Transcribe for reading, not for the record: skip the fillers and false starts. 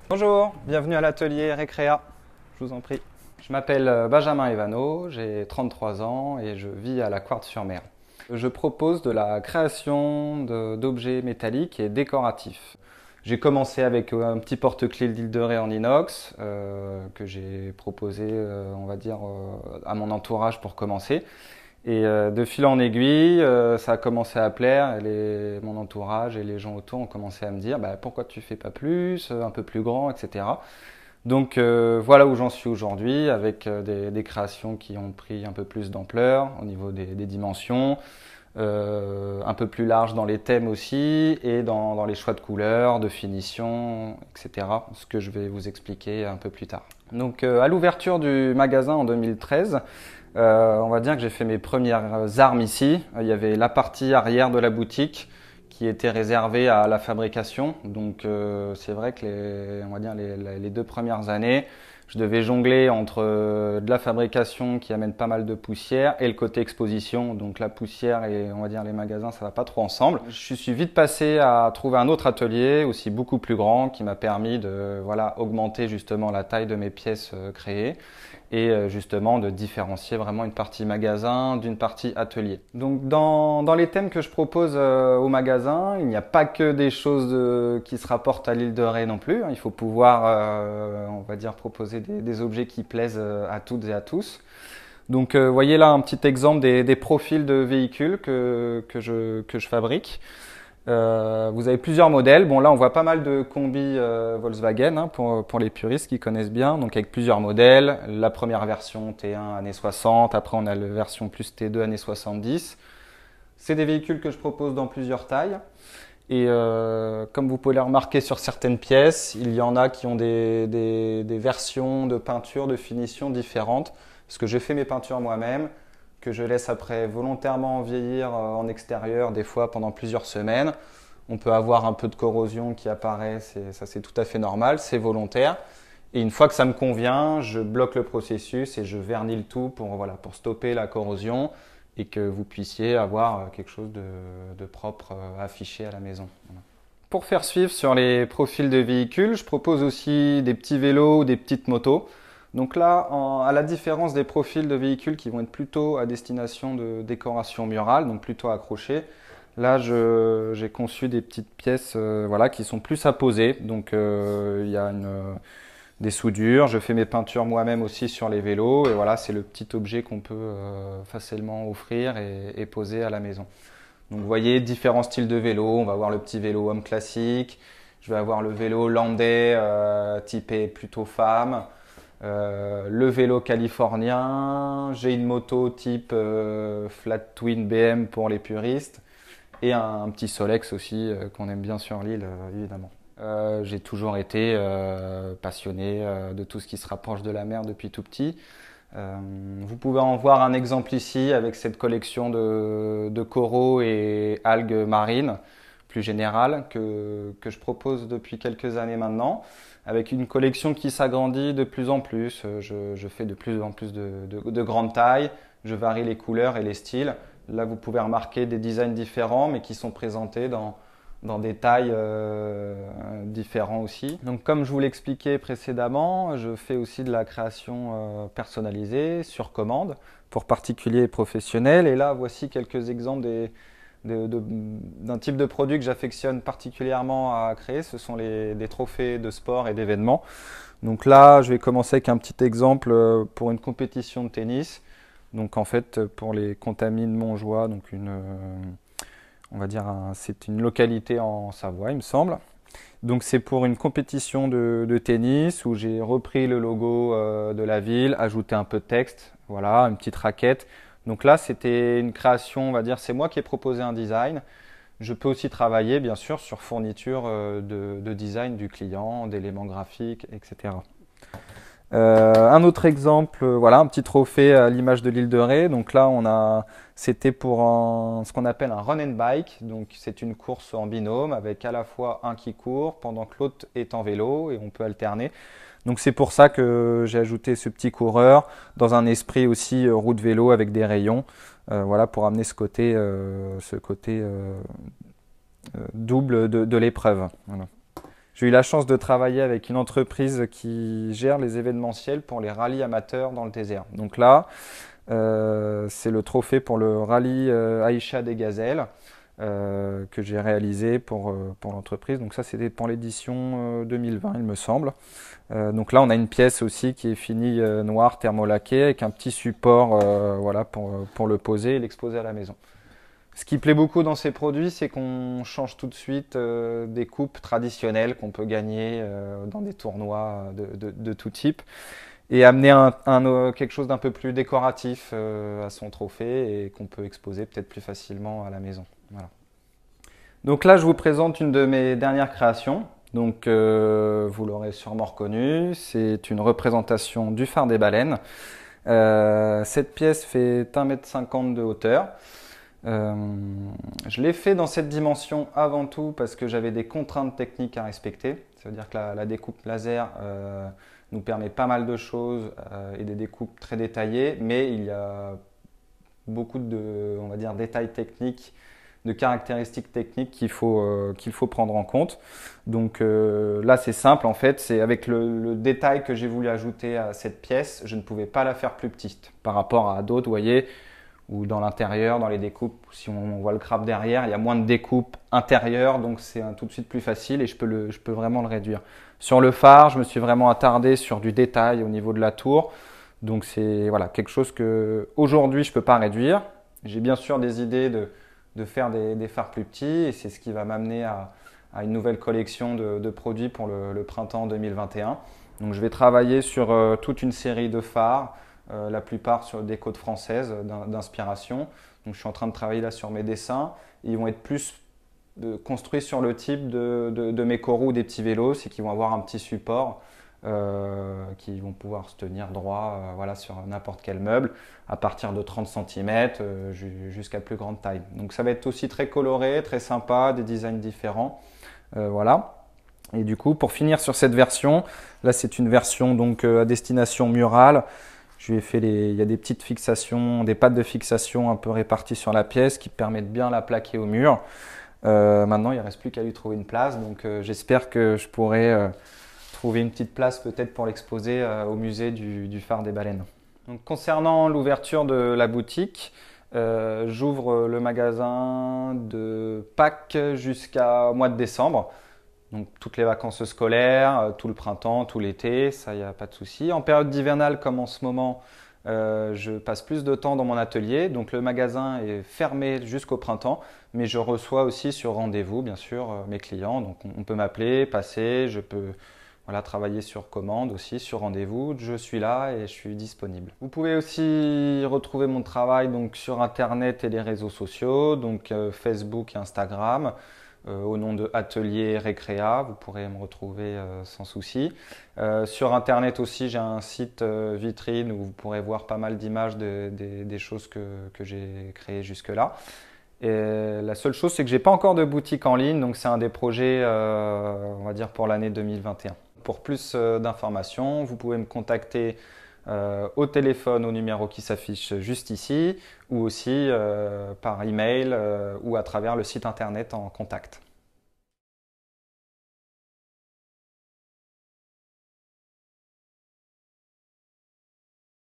Bonjour, bienvenue à l'atelier Récréa, je vous en prie. Je m'appelle Benjamin Evano, j'ai 33 ans et je vis à la Quartz-sur-Mer. Je propose de la création d'objets métalliques et décoratifs. J'ai commencé avec un petit porte-clés de l'île de Ré en inox que j'ai proposé, on va dire, à mon entourage pour commencer. Et de fil en aiguille, ça a commencé à plaire. Mon entourage et les gens autour ont commencé à me dire bah, pourquoi tu fais pas plus, un peu plus grand, etc. Donc voilà où j'en suis aujourd'hui avec des créations qui ont pris un peu plus d'ampleur au niveau des dimensions, un peu plus large dans les thèmes aussi et dans les choix de couleurs, de finition, etc. Ce que je vais vous expliquer un peu plus tard. Donc à l'ouverture du magasin en 2013, on va dire que j'ai fait mes premières armes ici. Il y avait la partie arrière de la boutique qui était réservée à la fabrication. Donc c'est vrai que on va dire les 2 premières années, je devais jongler entre de la fabrication qui amène pas mal de poussière et le côté exposition. Donc la poussière et on va dire les magasins, ça va pas trop ensemble. Je suis vite passé à trouver un autre atelier aussi beaucoup plus grand qui m'a permis de voilà augmenter justement la taille de mes pièces créées et justement de différencier vraiment une partie magasin d'une partie atelier. Donc dans les thèmes que je propose au magasin, il n'y a pas que des choses qui se rapportent à l'île de Ré non plus. Il faut pouvoir, on va dire, proposer des objets qui plaisent à toutes et à tous. Donc voyez là un petit exemple des profils de véhicules que je fabrique. Vous avez plusieurs modèles. Bon là on voit pas mal de combis Volkswagen hein, pour les puristes qui connaissent bien. Donc avec plusieurs modèles. La première version T1 années 60. Après on a la version plus T2 années 70. C'est des véhicules que je propose dans plusieurs tailles. Et comme vous pouvez le remarquer sur certaines pièces, il y en a qui ont des versions de peinture, de finition différentes. Parce que j'ai fait mes peintures moi-même, que je laisse après volontairement vieillir en extérieur, des fois pendant plusieurs semaines. On peut avoir un peu de corrosion qui apparaît, ça c'est tout à fait normal, c'est volontaire. Et une fois que ça me convient, je bloque le processus et je vernis le tout voilà, pour stopper la corrosion et que vous puissiez avoir quelque chose de propre affiché à la maison. Voilà. Pour faire suivre sur les profils de véhicules, je propose aussi des petits vélos ou des petites motos. Donc là, à la différence des profils de véhicules qui vont être plutôt à destination de décoration murale, donc plutôt accrochés, là j'ai conçu des petites pièces voilà, qui sont plus à poser. Donc il y a des soudures, je fais mes peintures moi-même aussi sur les vélos et voilà, c'est le petit objet qu'on peut facilement offrir et poser à la maison. Donc vous voyez différents styles de vélo, on va avoir le petit vélo homme classique, je vais avoir le vélo landais typé plutôt femme, le vélo californien, j'ai une moto type flat twin BM pour les puristes et un petit Solex aussi qu'on aime bien sur l'île évidemment. J'ai toujours été passionné de tout ce qui se rapproche de la mer depuis tout petit. Vous pouvez en voir un exemple ici avec cette collection de coraux et algues marines plus générale que je propose depuis quelques années maintenant, avec une collection qui s'agrandit de plus en plus. Je fais de plus en plus de grandes tailles, je varie les couleurs et les styles. Là, vous pouvez remarquer des designs différents, mais qui sont présentés dans des tailles différents aussi. Donc comme je vous l'expliquais précédemment, je fais aussi de la création personnalisée sur commande pour particuliers et professionnels. Et là, voici quelques exemples d'un type de produit que j'affectionne particulièrement à créer. Ce sont des trophées de sport et d'événements. Donc là, je vais commencer avec un petit exemple pour une compétition de tennis. Donc en fait, pour les Contamines Montjoie, donc on va dire c'est une localité en Savoie, il me semble. Donc c'est pour une compétition de tennis où j'ai repris le logo de la ville, ajouté un peu de texte, voilà, une petite raquette. Donc là, c'était une création, on va dire, c'est moi qui ai proposé un design. Je peux aussi travailler, bien sûr, sur fourniture de design du client, d'éléments graphiques, etc. Un autre exemple, voilà, un petit trophée à l'image de l'île de Ré. Donc là, c'était pour ce qu'on appelle un run and bike. Donc c'est une course en binôme avec à la fois un qui court pendant que l'autre est en vélo et on peut alterner. Donc c'est pour ça que j'ai ajouté ce petit coureur dans un esprit aussi roue de vélo avec des rayons. Voilà pour amener ce côté double de l'épreuve. Voilà. J'ai eu la chance de travailler avec une entreprise qui gère les événementiels pour les rallyes amateurs dans le désert. Donc là, c'est le trophée pour le rallye Aïcha des Gazelles que j'ai réalisé pour l'entreprise. Donc ça, c'était pour l'édition 2020, il me semble. Donc là, on a une pièce aussi qui est finie noire, thermolaquée, avec un petit support voilà, pour le poser et l'exposer à la maison. Ce qui plaît beaucoup dans ces produits, c'est qu'on change tout de suite des coupes traditionnelles qu'on peut gagner dans des tournois de tout type et amener quelque chose d'un peu plus décoratif à son trophée et qu'on peut exposer peut-être plus facilement à la maison. Voilà. Donc là, je vous présente une de mes dernières créations. Donc, vous l'aurez sûrement reconnu, c'est une représentation du phare des baleines. Cette pièce fait 1,50 m de hauteur. Je l'ai fait dans cette dimension avant tout parce que j'avais des contraintes techniques à respecter. Ça veut dire que la découpe laser nous permet pas mal de choses et des découpes très détaillées, mais il y a beaucoup de, on va dire, détails techniques, de caractéristiques techniques qu'il faut prendre en compte. Donc là, c'est simple en fait, c'est avec le détail que j'ai voulu ajouter à cette pièce, je ne pouvais pas la faire plus petite par rapport à d'autres, vous voyez, ou dans l'intérieur, dans les découpes, si on voit le crabe derrière, il y a moins de découpes intérieures, donc c'est tout de suite plus facile et je peux vraiment le réduire. Sur le phare, je me suis vraiment attardé sur du détail au niveau de la tour, donc c'est voilà, quelque chose que aujourd'hui je ne peux pas réduire. J'ai bien sûr des idées de faire des phares plus petits et c'est ce qui va m'amener à une nouvelle collection de produits pour le printemps 2021. Donc je vais travailler sur toute une série de phares, la plupart sur des côtes françaises d'inspiration. Donc je suis en train de travailler là sur mes dessins. Ils vont être plus construits sur le type de mes coraux ou des petits vélos, c'est qu'ils vont avoir un petit support qui vont pouvoir se tenir droit voilà, sur n'importe quel meuble à partir de 30 cm jusqu'à plus grande taille. Donc ça va être aussi très coloré, très sympa, des designs différents. Voilà. Et du coup, pour finir sur cette version, là c'est une version donc à destination murale. Je lui ai fait il y a des petites fixations, des pattes de fixation un peu réparties sur la pièce qui permettent bien la plaquer au mur. Maintenant, il ne reste plus qu'à lui trouver une place. Donc j'espère que je pourrai trouver une petite place peut-être pour l'exposer au musée du phare des baleines. Donc, concernant l'ouverture de la boutique, j'ouvre le magasin de Pâques jusqu'à mois de décembre. Donc toutes les vacances scolaires, tout le printemps, tout l'été, ça, il n'y a pas de souci. En période d'hivernale, comme en ce moment, je passe plus de temps dans mon atelier. Donc le magasin est fermé jusqu'au printemps, mais je reçois aussi sur rendez-vous, bien sûr, mes clients. Donc on peut m'appeler, passer, je peux voilà, travailler sur commande aussi, sur rendez-vous. Je suis là et je suis disponible. Vous pouvez aussi retrouver mon travail donc, sur Internet et les réseaux sociaux, donc Facebook et Instagram. Au nom de Atelier Récréa, vous pourrez me retrouver sans souci. Sur Internet aussi, j'ai un site vitrine où vous pourrez voir pas mal d'images des choses que j'ai créées jusque-là. Et la seule chose, c'est que j'ai pas encore de boutique en ligne, donc c'est un des projets, on va dire, pour l'année 2021. Pour plus d'informations, vous pouvez me contacter au téléphone au numéro qui s'affiche juste ici ou aussi par email ou à travers le site internet en contact.